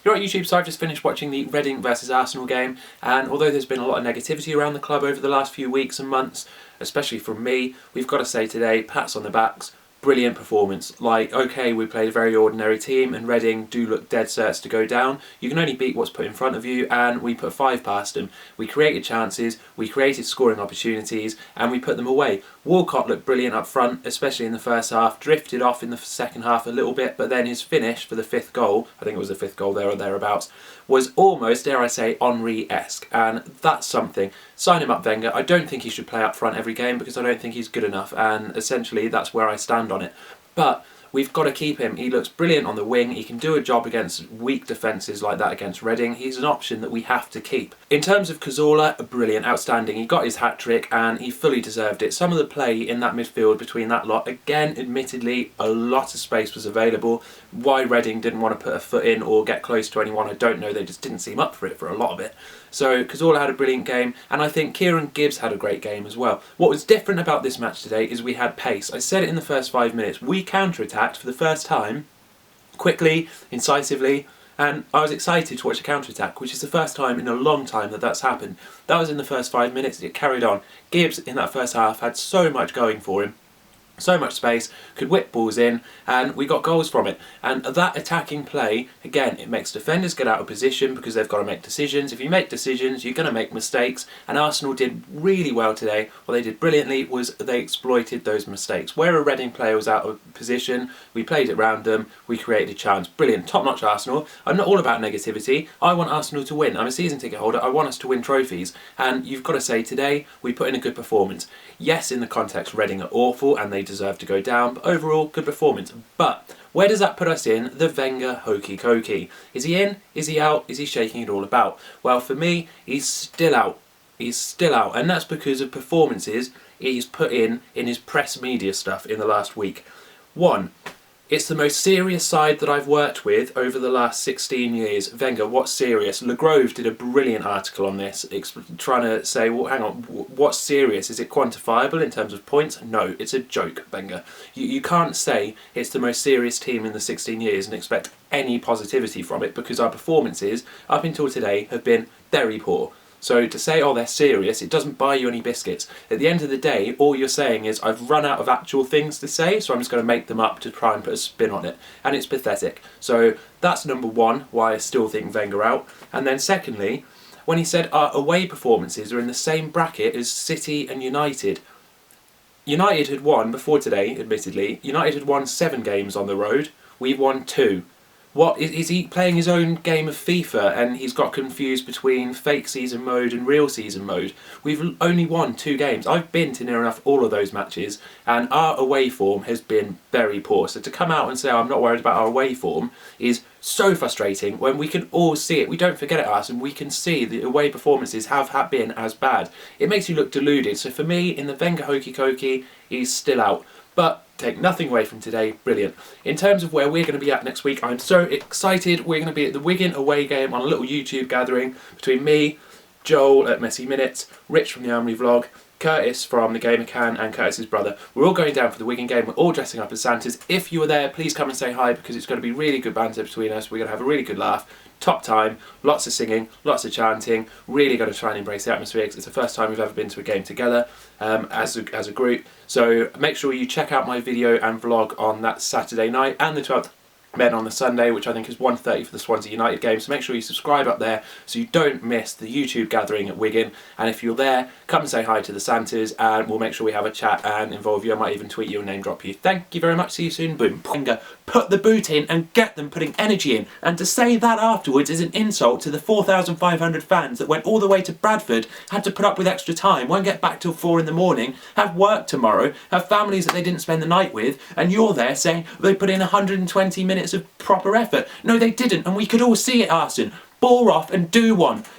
You're right YouTube, so I've just finished watching the Reading versus Arsenal game, and although there's been a lot of negativity around the club over the last few weeks and months, especially from me, we've got to say today, pats on the backs, brilliant performance. Like, okay, we played a very ordinary team and Reading do look dead certs to go down. You can only beat what's put in front of you, and we put 5 past them. We created chances, we created scoring opportunities, and we put them away. Walcott looked brilliant up front, especially in the first half, drifted off in the second half a little bit, but then his finish for the 5th goal, I think it was the 5th goal there or thereabouts, was almost, dare I say, Henry-esque, and that's something. Sign him up, Wenger. I don't think he should play up front every game because I don't think he's good enough, and essentially that's where I stand on it. But we've got to keep him. He looks brilliant on the wing. He can do a job against weak defences like that against Reading. He's an option that we have to keep. In terms of Cazorla, brilliant, outstanding. He got his hat-trick and he fully deserved it. Some of the play in that midfield between that lot, again, admittedly, a lot of space was available. Why Reading didn't want to put a foot in or get close to anyone, I don't know. They just didn't seem up for it for a lot of it. So Cazorla had a brilliant game, and I think Kieran Gibbs had a great game as well. What was different about this match today is we had pace. I said it in the first 5 minutes. We counter-attacked for the first time, quickly, incisively, and I was excited to watch a counter-attack, which is the first time in a long time that that's happened. That was in the first 5 minutes, it carried on. Gibbs, in that first half, had so much going for him. So much space, could whip balls in, and we got goals from it. And that attacking play, again, it makes defenders get out of position because they've got to make decisions. If you make decisions, you're going to make mistakes, and Arsenal did really well today. What they did brilliantly was they exploited those mistakes. Where a Reading player was out of position, we played it round them, we created a chance. Brilliant, top-notch Arsenal. I'm not all about negativity. I want Arsenal to win. I'm a season ticket holder. I want us to win trophies. And you've got to say, today, we put in a good performance. Yes, in the context, Reading are awful, and they deserve to go down, but overall, good performance. But where does that put us in the Wenger hokey cokey? Is he in? Is he out? Is he shaking it all about? Well, for me, he's still out. He's still out, and that's because of performances he's put in his press media stuff in the last week. One, it's the most serious side that I've worked with over the last 16 years. Wenger, what's serious? Le Grove did a brilliant article on this, trying to say, well, hang on, what's serious? Is it quantifiable in terms of points? No, it's a joke, Wenger. You can't say it's the most serious team in the 16 years and expect any positivity from it, because our performances, up until today, have been very poor. So to say, oh, they're serious, it doesn't buy you any biscuits. At the end of the day, all you're saying is, I've run out of actual things to say, so I'm just going to make them up to try and put a spin on it. And it's pathetic. So that's number one, why I still think Wenger out. And then secondly, when he said our away performances are in the same bracket as City and United. United had won, before today, admittedly, United had won 7 games on the road. We've won 2. What, is he playing his own game of FIFA and he's got confused between fake season mode and real season mode? We've only won 2 games. I've been to near enough all of those matches, and our away form has been very poor. So to come out and say, oh, I'm not worried about our away form, is so frustrating when we can all see it. We don't forget it, Arsenal. We can see the away performances have been as bad. It makes you look deluded. So for me, in the Wenger hokey cokey, he's still out. But take nothing away from today, brilliant. In terms of where we're going to be at next week, I'm so excited. We're going to be at the Wigan away game on a little YouTube gathering between me, Joel at Messy Minutes, Rich from the Armory Vlog, Curtis from the Gamer Can, and Curtis's brother. We're all going down for the Wigan game. We're all dressing up as Santas. If you are there, please come and say hi, because it's going to be really good banter between us. We're going to have a really good laugh. Top time, lots of singing, lots of chanting, really going to try and embrace the atmosphere, because it's the first time we've ever been to a game together as a group. So make sure you check out my video and vlog on that Saturday night, and the 12th men on the Sunday, which I think is 1:30 for the Swansea United game. So make sure you subscribe up there so you don't miss the YouTube gathering at Wigan. And if you're there, come and say hi to the Santas, and we'll make sure we have a chat and involve you. I might even tweet you and name drop you. Thank you very much. See you soon. Boom. Put the boot in and get them putting energy in. And to say that afterwards is an insult to the 4,500 fans that went all the way to Bradford, had to put up with extra time, won't get back till 4 in the morning, have work tomorrow, have families that they didn't spend the night with, and you're there saying they put in 120 minutes of proper effort. No, they didn't, and we could all see it, Arsenal. Bore off and do one.